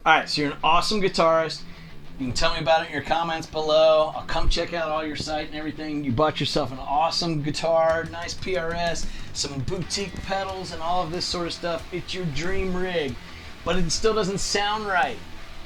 Alright, so you're an awesome guitarist. You can tell me about it in your comments below. I'll come check out all your site and everything. You bought yourself an awesome guitar, nice PRS, some boutique pedals and all of this sort of stuff. It's your dream rig, but it still doesn't sound right.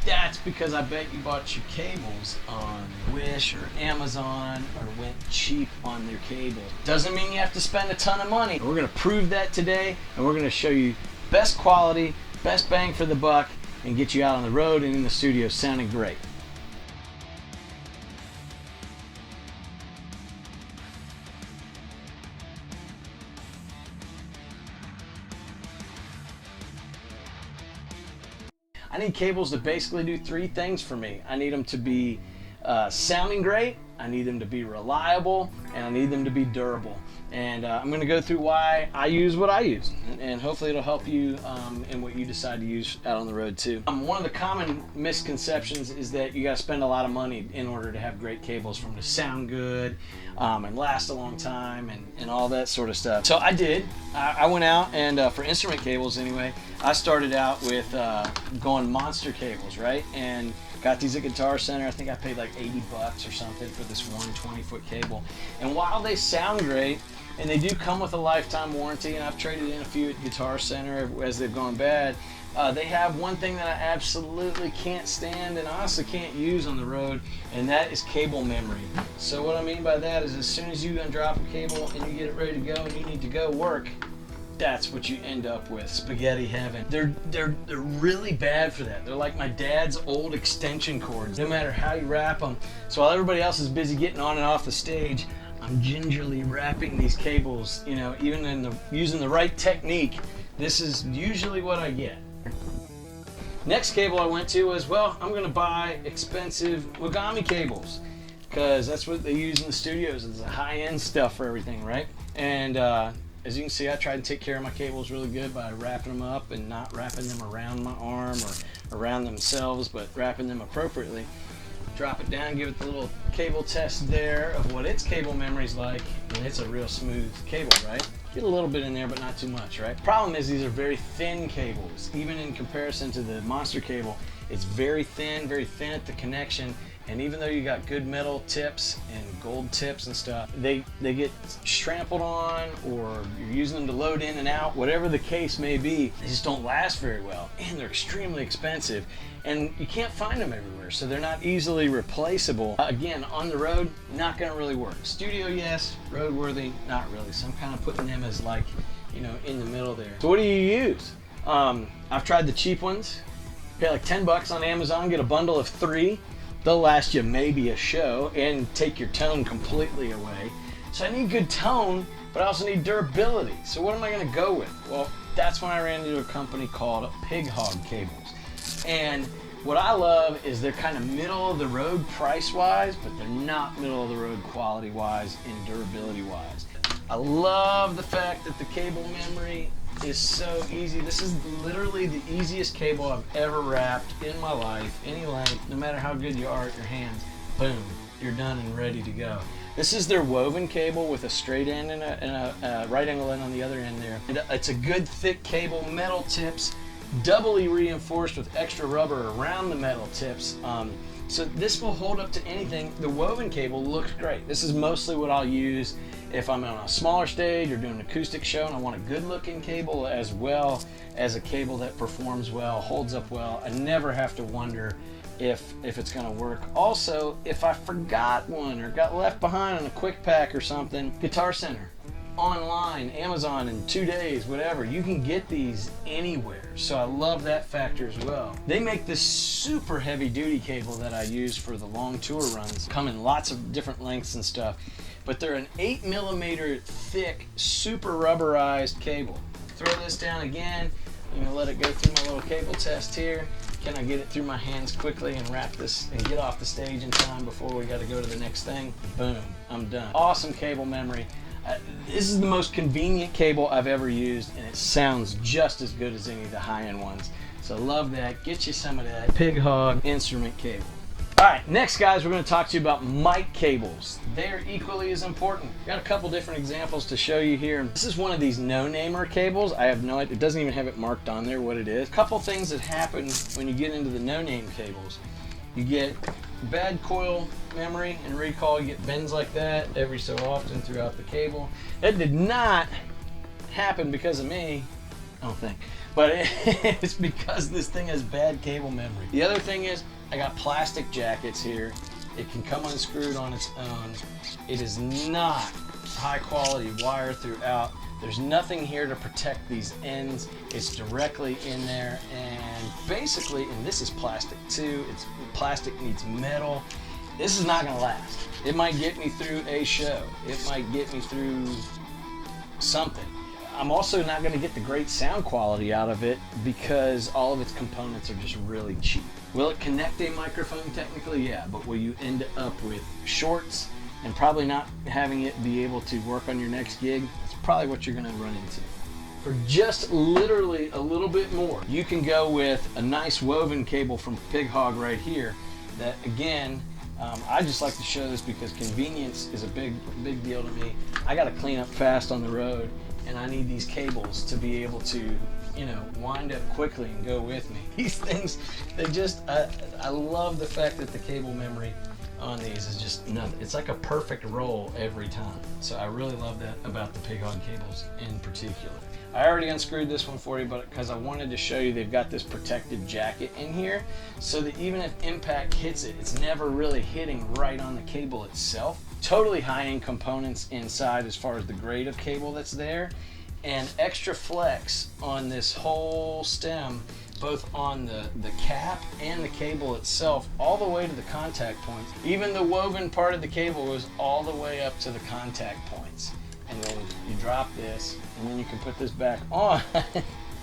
That's because I bet you bought your cables on Wish or Amazon or went cheap on their cables. Doesn't mean you have to spend a ton of money. We're going to prove that today, and we're going to show you best quality, best bang for the buck, and get you out on the road and in the studio sounding great. I need cables to basically do three things for me. I need them to be sounding great, I need them to be reliable, and I need them to be durable. And I'm going to go through why I use what I use, and hopefully it'll help you in what you decide to use out on the road too. One of the common misconceptions is that you got to spend a lot of money in order to have great cables, for them to sound good and last a long time and all that sort of stuff. So I did. I went out and for instrument cables anyway, I started out with going monster cables, right? And got these at Guitar Center. I think I paid like 80 bucks or something for this one 20-foot cable. And while they sound great, and they do come with a lifetime warranty, and I've traded in a few at Guitar Center as they've gone bad, they have one thing that I absolutely can't stand and honestly can't use on the road, and that is cable memory. So what I mean by that is, as soon as you undrop a cable and you get it ready to go and you need to go work, that's what you end up with, spaghetti heaven. They're really bad for that. They're like my dad's old extension cords, no matter how you wrap them. So while everybody else is busy getting on and off the stage, I'm gingerly wrapping these cables, you know, even in using the right technique. This is usually what I get. Next cable I went to was, well, I'm gonna buy expensive Wagami cables, because that's what they use in the studios. It's the high-end stuff for everything, right? And as you can see, I try to take care of my cables really good by wrapping them up and not wrapping them around my arm or around themselves, but wrapping them appropriately. Drop it down, give it the little cable test there of what its cable memory's like, and it's a real smooth cable, right? Get a little bit in there, but not too much, right? Problem is, these are very thin cables. Even in comparison to the monster cable, it's very thin at the connection. And even though you got good metal tips and gold tips and stuff, they get trampled on, or you're using them to load in and out, whatever the case may be, they just don't last very well. And they're extremely expensive, and you can't find them everywhere, so they're not easily replaceable. Again, on the road, not gonna really work. Studio, yes. Roadworthy, not really. So I'm kind of putting them as, like, you know, in the middle there. So what do you use? I've tried the cheap ones. Pay like 10 bucks on Amazon, get a bundle of 3. They'll last you maybe a show and take your tone completely away. So I need good tone, but I also need durability. So what am I gonna go with? Well, that's when I ran into a company called Pighog Cables. And what I love is they're kind of middle of the road price-wise, but they're not middle of the road quality-wise and durability-wise. I love the fact that the cable memory is so easy. This is literally the easiest cable I've ever wrapped in my life, any length, no matter how good you are at your hands. Boom, you're done and ready to go. This is their woven cable with a straight end and a right angle end on the other end there. And it's a good thick cable, metal tips, doubly reinforced with extra rubber around the metal tips. So this will hold up to anything. The woven cable looks great. This is mostly what I'll use if I'm on a smaller stage or doing an acoustic show and I want a good looking cable, as well as a cable that performs well, holds up well. I never have to wonder if it's gonna work. Also, if I forgot one or got left behind on a quick pack or something, Guitar Center, online, Amazon in 2 days, whatever, you can get these anywhere. So I love that factor as well. They make this super heavy duty cable that I use for the long tour runs, come in lots of different lengths and stuff, but they're an 8mm thick, super rubberized cable. Throw this down again, I'm gonna let it go through my little cable test here. Can I get it through my hands quickly and wrap this and get off the stage in time before we gotta go to the next thing? Boom, I'm done. Awesome cable memory. This is the most convenient cable I've ever used, and it sounds just as good as any of the high-end ones. So love that. Get you some of that Pighog instrument cable. All right, next guys, we're going to talk to you about mic cables. They're equally as important. Got a couple different examples to show you here. This is one of these no-namer cables. I have no idea, it doesn't even have it marked on there what it is. A couple things that happen when you get into the no-name cables. You get bad coil memory and recall, you get bends like that every so often throughout the cable. It did not happen because of me, I don't think, but it's because this thing has bad cable memory. The other thing is, I got plastic jackets here. It can come unscrewed on its own. It is not high quality wire throughout. There's nothing here to protect these ends. It's directly in there, and basically, and this is plastic too. It's plastic needs metal. This is not gonna last. It might get me through a show. It might get me through something. I'm also not going to get the great sound quality out of it because all of its components are just really cheap. Will it connect a microphone technically? Yeah, but will you end up with shorts and probably not having it be able to work on your next gig? That's probably what you're going to run into. For just literally a little bit more, you can go with a nice woven cable from Pighog right here that, again, I just like to show this because convenience is a big deal to me. I got to clean up fast on the road, and I need these cables to be able to, you know, wind up quickly and go with me. These things, they just, I love the fact that the cable memory on these is just nothing. It's like a perfect roll every time. So I really love that about the Pighog cables in particular. I already unscrewed this one for you, but because I wanted to show you they've got this protective jacket in here so that even if impact hits it, it's never really hitting right on the cable itself. Totally high-end components inside as far as the grade of cable that's there, and extra flex on this whole stem, both on the cap and the cable itself, all the way to the contact points. Even the woven part of the cable goes all the way up to the contact points. And then you drop this, and then you can put this back on.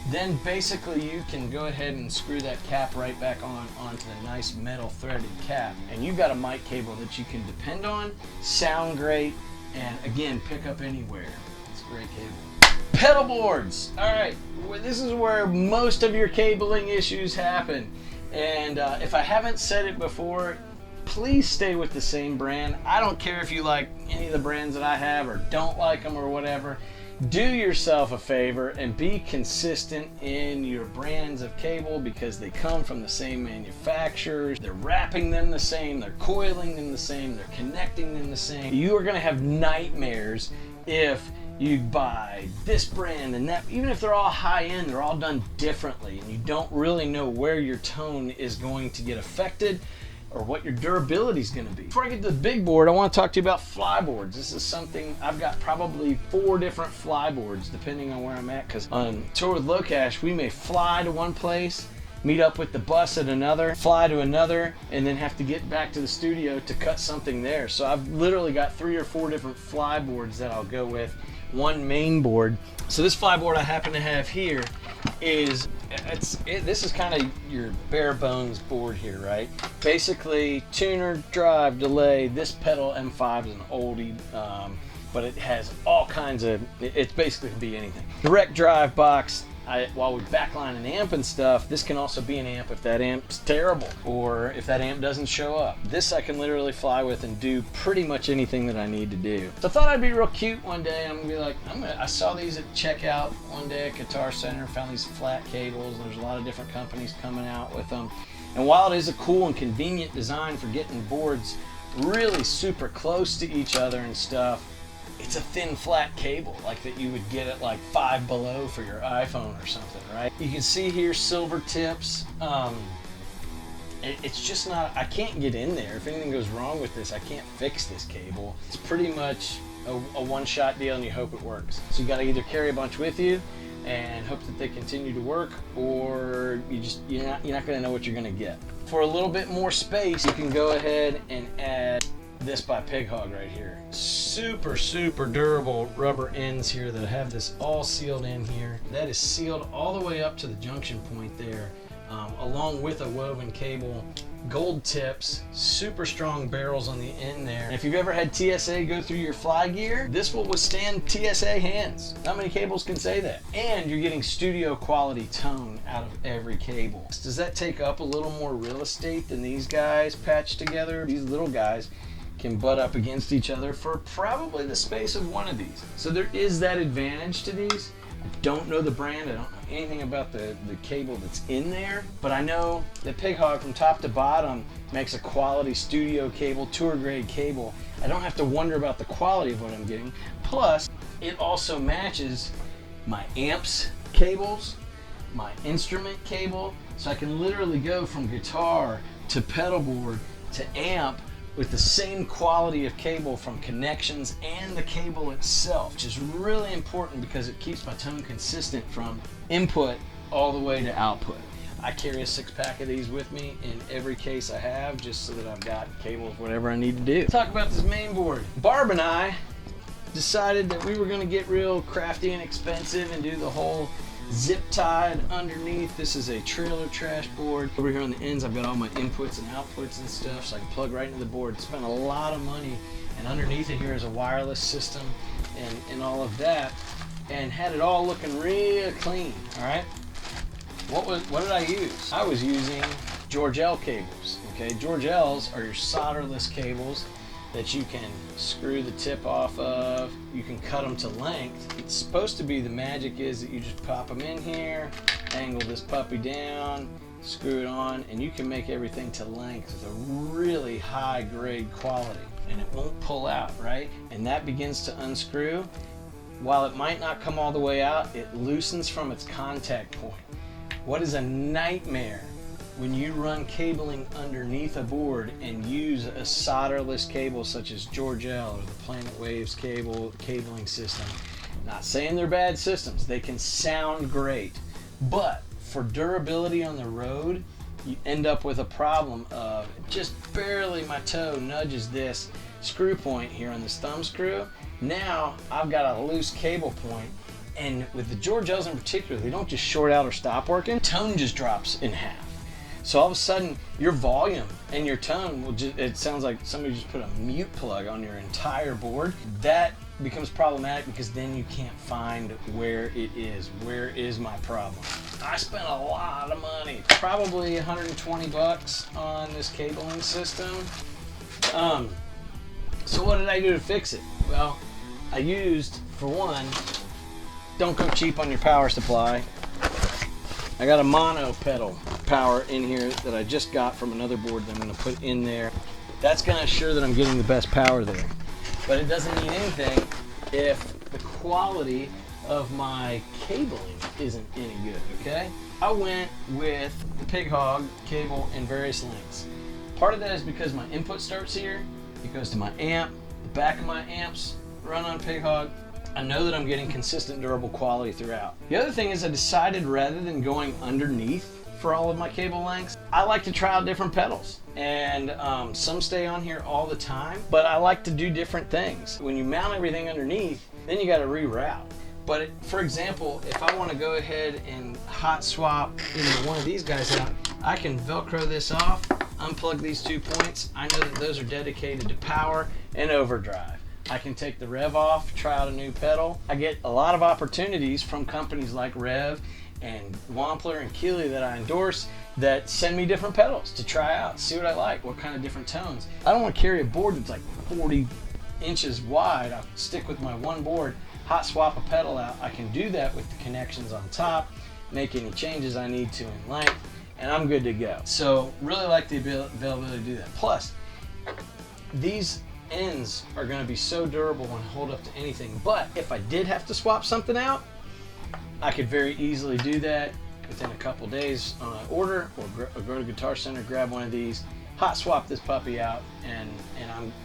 Then basically you can go ahead and screw that cap right back on onto the nice metal threaded cap, and you've got a mic cable that you can depend on, sound great, and again, pick up anywhere. It's a great cable. Pedal boards. All right, this is where most of your cabling issues happen, and if I haven't said it before, please stay with the same brand. I don't care if you like any of the brands that I have or don't like them or whatever. Do yourself a favor and be consistent in your brands of cable because they come from the same manufacturers. They're wrapping them the same, they're coiling them the same, they're connecting them the same. You are going to have nightmares if you buy this brand and that. Even if they're all high end, they're all done differently, and you don't really know where your tone is going to get affected or what your durability is going to be. Before I get to the big board, I want to talk to you about flyboards. This is something, I've got probably 4 different flyboards depending on where I'm at, because on tour with Locash, we may fly to one place, meet up with the bus at another, fly to another, and then have to get back to the studio to cut something there. So I've literally got 3 or 4 different flyboards that I'll go with, one main board. So this flyboard I happen to have here is, this is kind of your bare bones board here, right? Basically, tuner, drive, delay. This pedal M5 is an oldie, but it has all kinds of, it's basically can be anything. Direct drive box. While we backline an amp and stuff, this can also be an amp if that amp's terrible or if that amp doesn't show up. This I can literally fly with and do pretty much anything that I need to do. So I thought I'd be real cute one day. I'm gonna be like, I saw these at checkout one day at Guitar Center, found these flat cables. There's a lot of different companies coming out with them. And while it is a cool and convenient design for getting boards really super close to each other and stuff, it's a thin flat cable like that you would get at like Five Below for your iPhone or something, right? You can see here silver tips. It's just not, I can't get in there. If anything goes wrong with this, I can't fix this cable. It's pretty much a one-shot deal and you hope it works. So you gotta either carry a bunch with you and hope that they continue to work, or you're not gonna know what you're gonna get. For a little bit more space, you can go ahead and add this by Pighog right here. Super durable rubber ends here that have this all sealed in here. That is sealed all the way up to the junction point there. along with a woven cable, gold tips, super strong barrels on the end there. And if you've ever had TSA go through your fly gear, this will withstand TSA hands. Not many cables can say that. And you're getting studio quality tone out of every cable. Does that take up a little more real estate than these guys patched together? These little guys can butt up against each other for probably the space of one of these. So there is that advantage to these. I don't know the brand, I don't know anything about the cable that's in there, but I know that Pighog from top to bottom makes a quality studio cable, tour grade cable. I don't have to wonder about the quality of what I'm getting. Plus, it also matches my amps cables, my instrument cable, so I can literally go from guitar to pedal board to amp with the same quality of cable from connections and the cable itself, which is really important because it keeps my tone consistent from input all the way to output. I carry a 6-pack of these with me in every case I have, just so that I've got cables, whatever I need to do. Talk about this main board. Barb and I decided that we were going to get real crafty and expensive and do the whole zip tied underneath. This is a trailer trash board. Over here on the ends I've got all my inputs and outputs and stuff, so I can plug right into the board. Spent a lot of money, and underneath it here is a wireless system and all of that, and had it all looking real clean. All right, what did I use? I was using George L cables. Okay, George L's are your solderless cables that you can screw the tip off of. You can cut them to length. It's supposed to be, the magic is that you just pop them in here, angle this puppy down, screw it on, and you can make everything to length with a really high grade quality, and it won't pull out, right? And that begins to unscrew. While it might not come all the way out, it loosens from its contact point. What is a nightmare when you run cabling underneath a board and use a solderless cable such as George L or the Planet Waves cabling system. Not saying they're bad systems, they can sound great, but for durability on the road, you end up with a problem of just barely my toe nudges this screw point here on this thumb screw. Now I've got a loose cable point, and with the George L's in particular, they don't just short out or stop working, tone just drops in half. So all of a sudden, your volume and your tone will it sounds like somebody just put a mute plug on your entire board. That becomes problematic because then you can't find where it is. Where is my problem? I spent a lot of money, probably 120 bucks on this cabling system. So what did I do to fix it? Well, I used, for one, don't go cheap on your power supply. I got a mono pedal power in here that I just got from another board that I'm going to put in there. That's going to assure that I'm getting the best power there. But it doesn't mean anything if the quality of my cabling isn't any good, okay? I went with the Pighog cable in various lengths. Part of that is because my input starts here. It goes to my amp. The back of my amps run on Pighog. I know that I'm getting consistent, durable quality throughout. The other thing is I decided, rather than going underneath for all of my cable lengths, I like to try out different pedals. And some stay on here all the time, but I like to do different things. When you mount everything underneath, then you gotta reroute. But for example, if I wanna go ahead and hot swap one of these guys out, I can Velcro this off, unplug these 2 points. I know that those are dedicated to power and overdrive. I can take the Rev off, try out a new pedal. I get a lot of opportunities from companies like Rev and Wampler and Keeley that I endorse that send me different pedals to try out, see what I like, what kind of different tones. I don't want to carry a board that's like 40 inches wide. I'll stick with my one board, hot swap a pedal out. I can do that with the connections on top, make any changes I need to in length, and I'm good to go. So really like the availability to do that. Plus, these ends are going to be so durable and hold up to anything. But if I did have to swap something out, I could very easily do that within a couple days on an order, or go to Guitar Center, grab one of these, hot swap this puppy out, and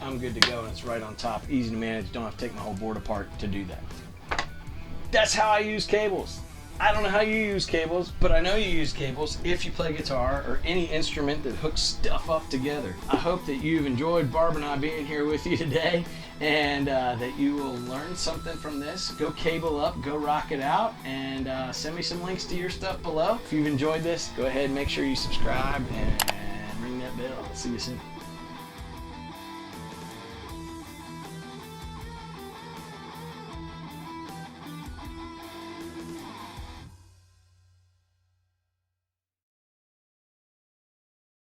I'm good to go, and it's right on top, easy to manage, don't have to take my whole board apart to do that. That's how I use cables. I don't know how you use cables, but I know you use cables if you play guitar or any instrument that hooks stuff up together. I hope that you've enjoyed Barb and I being here with you today. and that you will learn something from this. Go cable up, go rock it out, and send me some links to your stuff below. If you've enjoyed this, go ahead and make sure you subscribe and ring that bell. See you soon.